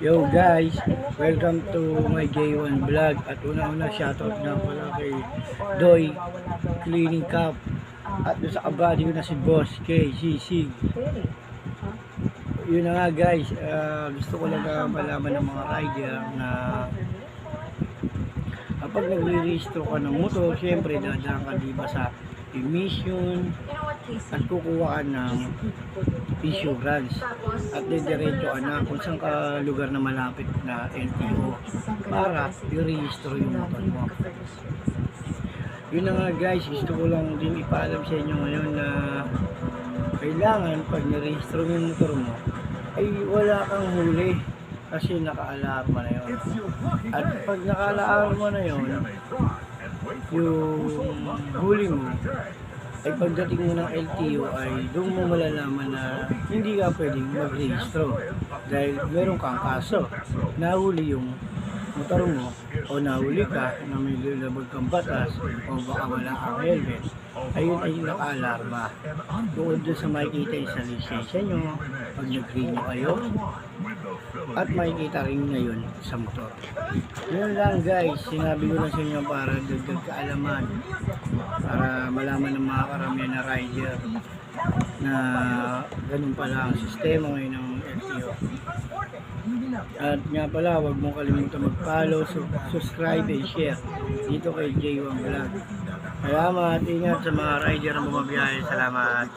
Yo guys, welcome to my J1 vlog. At una-una shoutout nga pala kay Doy Cleaning Cup at doon sa kabady ko na si Boss KCC. Yun na nga guys, gusto ko lang malaman ng mga rider na kapag nagre-registro ka ng motor, syempre dadaan ka diba sa emission at kukuha ka ng insurance at didiretso ka na kung saan ka lugar na malapit na LTO para i-registro yung motor mo. Yun na nga guys, gusto ko lang din ipaalam sa inyo ngayon na kailangan pag nirehistro mo yung motor mo ay wala kang huli kasi naka-alarma na yun. At pag naka-alarma na yun, yung huli mo ay pagdating mo ng LTO ay doon mo malalaman na hindi ka pwedeng mag-registro dahil meron kang kaso, nahuli yung motor mo o nahuli ka na may lulabag kang batas o baka wala kang helmet, ayun ay naka-alarma. Doon sa makikita sa lisensya nyo pag nag-renew kayo at makikita rin ngayon sa motor. Yun lang guys, sinabi ko na sa inyo para dagdag kaalaman, para malaman ng mga karamihan na rider na ganun pala ang sistema ngayon ng LTO. At nga pala, huwag mong kalimutan mag-follow, subscribe and share dito kay J1 Vlog. Salamat, ingat sa mga rider na bumabiyahe. Salamat.